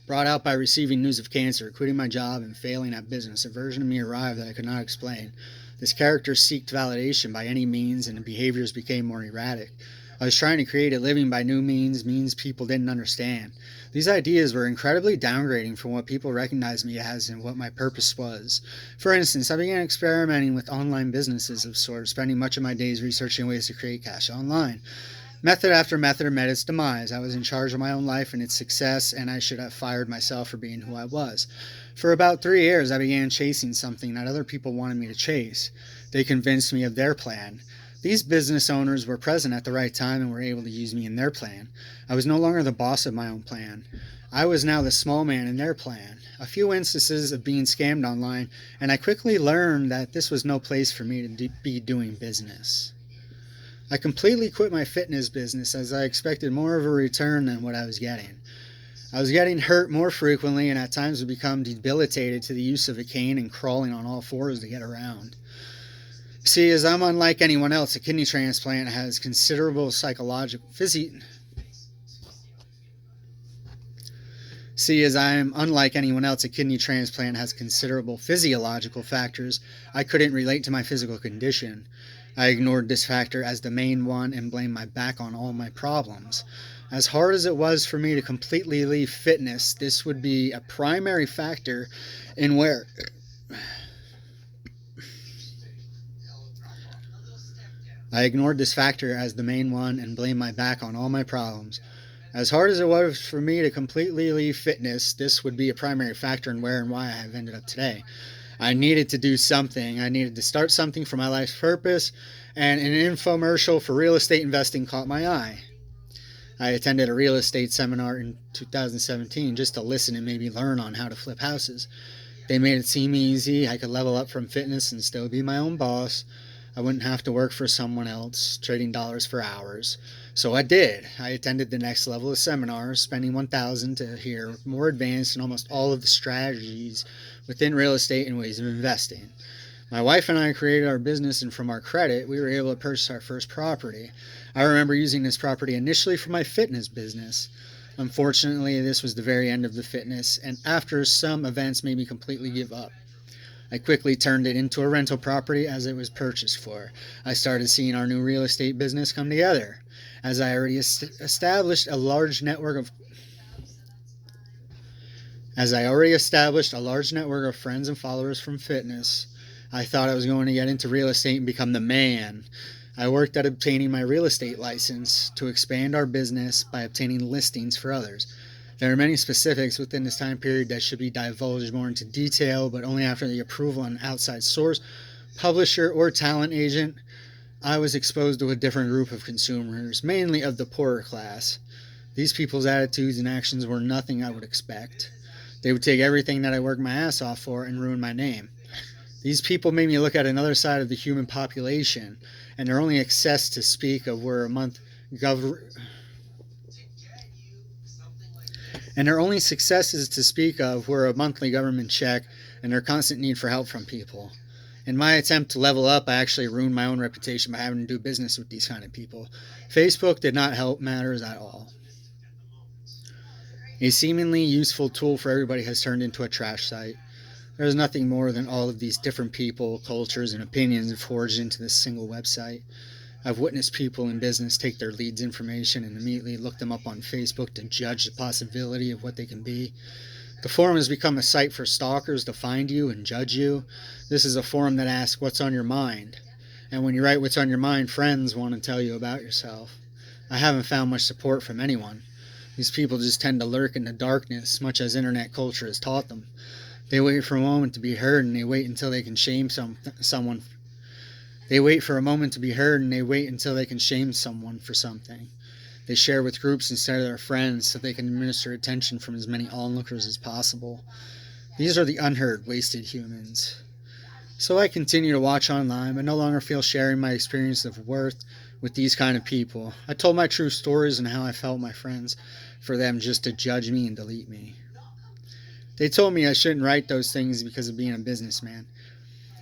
Brought out by receiving news of cancer, quitting my job, and failing at business, a version of me arrived that I could not explain. This character sought validation by any means, and behaviors became more erratic. I was trying to create a living by new means people didn't understand. These ideas were incredibly downgrading from what people recognized me as and what my purpose was. For instance, I began experimenting with online businesses of sorts, spending much of my days researching ways to create cash online. Method after method met its demise. I was in charge of my own life and its success, and I should have fired myself for being who I was. For about 3 years, I began chasing something that other people wanted me to chase. They convinced me of their plan. These business owners were present at the right time and were able to use me in their plan. I was no longer the boss of my own plan. I was now the small man in their plan. A few instances of being scammed online, and I quickly learned that this was no place for me to be doing business. I completely quit my fitness business as I expected more of a return than what I was getting. I was getting hurt more frequently and at times would become debilitated to the use of a cane and crawling on all fours to get around. See, as I'm unlike anyone else, a kidney transplant has considerable psychological physiological factors. I couldn't relate to my physical condition. I ignored this factor as the main one and blamed my back on all my problems. As hard as it was for me to completely leave fitness, this would be a primary factor in where I ignored this factor as the main one and blamed my back on all my problems. As hard as it was for me to completely leave fitness, this would be a primary factor in where and why I have ended up today. I needed to do something. I needed to start something for my life's purpose, and an infomercial for real estate investing caught my eye. I attended a real estate seminar in 2017 just to listen and maybe learn on how to flip houses. They made it seem easy. I could level up from fitness and still be my own boss. I wouldn't have to work for someone else, trading dollars for hours. So I did. I attended the next level of seminars, spending $1,000 to hear more advanced in almost all of the strategies within real estate and ways of investing. My wife and I created our business, and from our credit, we were able to purchase our first property. I remember using this property initially for my fitness business. Unfortunately, this was the very end of the fitness, and after some events made me completely give up. I quickly turned it into a rental property as it was purchased for. I started seeing our new real estate business come together. As I already established a large network of friends and followers from fitness, I thought I was going to get into real estate and become the man. I worked at obtaining my real estate license to expand our business by obtaining listings for others. There are many specifics within this time period that should be divulged more into detail, but only after the approval of an outside source, publisher, or talent agent. I was exposed to a different group of consumers, mainly of the poorer class. These people's attitudes and actions were nothing I would expect. They would take everything that I worked my ass off for and ruin my name. These people made me look at another side of the human population, and their only success to speak of were a monthly government check and their constant need for help from people. In my attempt to level up, I actually ruined my own reputation by having to do business with these kind of people. Facebook did not help matters at all. A seemingly useful tool for everybody has turned into a trash site. There is nothing more than all of these different people, cultures, and opinions forged into this single website. I've witnessed people in business take their leads' information and immediately look them up on Facebook to judge the possibility of what they can be. The forum has become a site for stalkers to find you and judge you. This is a forum that asks what's on your mind. And when you write what's on your mind, friends want to tell you about yourself. I haven't found much support from anyone. These people just tend to lurk in the darkness, much as internet culture has taught them. They wait for a moment to be heard, and they wait until they can shame someone. They wait for a moment to be heard, and they wait until they can shame someone for something. They share with groups instead of their friends so they can administer attention from as many onlookers as possible. These are the unheard, wasted humans. So I continue to watch online, but no longer feel sharing my experience of worth with these kind of people. I told my true stories and how I felt my friends for them just to judge me and delete me. They told me I shouldn't write those things because of being a businessman.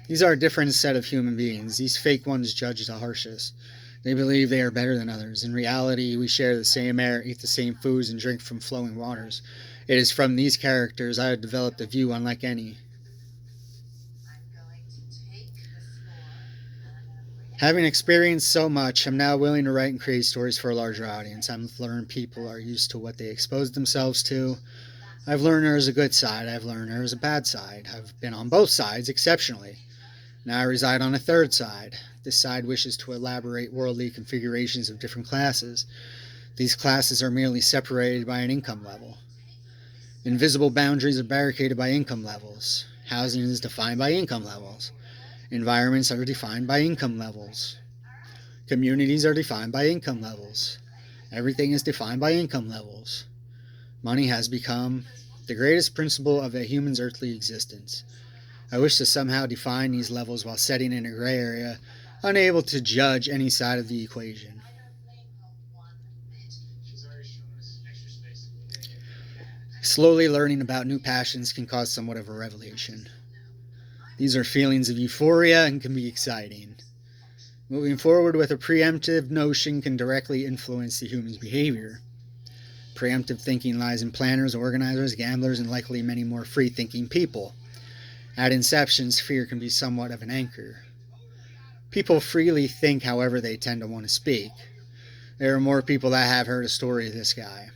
These are a different set of human beings. These fake ones judge the harshest. They believe they are better than others. In reality, we share the same air, eat the same foods, and drink from flowing waters. It is from these characters I have developed a view unlike any. Having experienced so much, I'm now willing to write and create stories for a larger audience. I've learned people are used to what they expose themselves to. I've learned there is a good side. I've learned there is a bad side. I've been on both sides exceptionally. Now I reside on a third side. This side wishes to elaborate worldly configurations of different classes. These classes are merely separated by an income level. Invisible boundaries are barricaded by income levels. Housing is defined by income levels. Environments are defined by income levels. Communities are defined by income levels. Everything is defined by income levels. Money has become the greatest principle of a human's earthly existence. I wish to somehow define these levels while setting in a gray area, unable to judge any side of the equation. Slowly learning about new passions can cause somewhat of a revelation. These are feelings of euphoria and can be exciting. Moving forward with a preemptive notion can directly influence the human's behavior. Preemptive thinking lies in planners, organizers, gamblers, and likely many more free-thinking people. At inception, fear can be somewhat of an anchor. People freely think however they tend to want to speak. There are more people that have heard a story of this guy.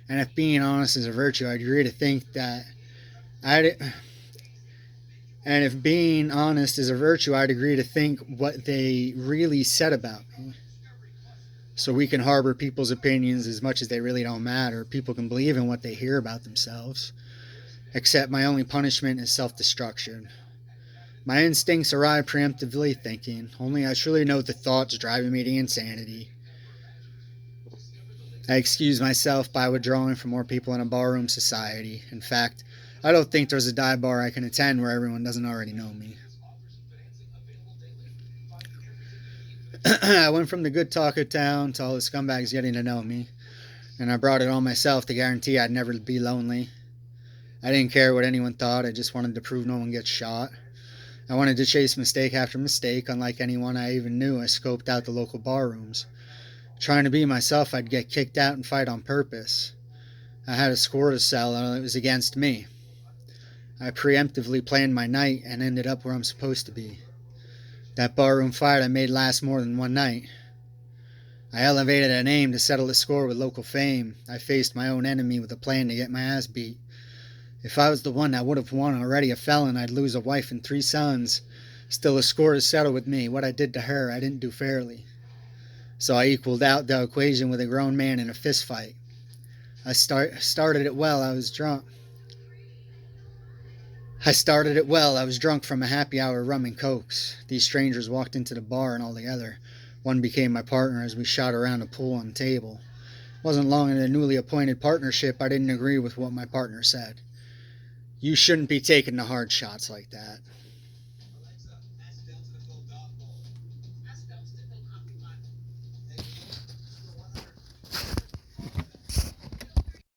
And if being honest is a virtue, I'd agree to think that And if being honest is a virtue, I'd agree to think what they really said about me. So we can harbor people's opinions as much as they really don't matter. People can believe in what they hear about themselves. Except my only punishment is self-destruction. My instincts arrive preemptively thinking. Only I truly know the thoughts driving me to insanity. I excuse myself by withdrawing from more people in a barroom society. In fact, I don't think there's a dive bar I can attend where everyone doesn't already know me. I went from the good talk of town to all the scumbags getting to know me, and I brought it on myself to guarantee I'd never be lonely. I didn't care what anyone thought, I just wanted to prove no one gets shot. I wanted to chase mistake after mistake. Unlike anyone I even knew, I scoped out the local bar rooms. Trying to be myself, I'd get kicked out and fight on purpose. I had a score to settle, and it was against me. I preemptively planned my night and ended up where I'm supposed to be. That barroom fight I made last more than one night. I elevated a name to settle a score with local fame. I faced my own enemy with a plan to get my ass beat. If I was the one that would have won, already a felon, I'd lose a wife and 3 sons. Still, a score is settled with me. What I did to her, I didn't do fairly. So I equaled out the equation with a grown man in a fist fight. Started it well. I was drunk. I was drunk from a happy hour of rum and cokes. These strangers walked into the bar and all together. One became my partner as we shot around a pool on the table. It wasn't long in the newly appointed partnership I didn't agree with what my partner said. You shouldn't be taking the hard shots like that.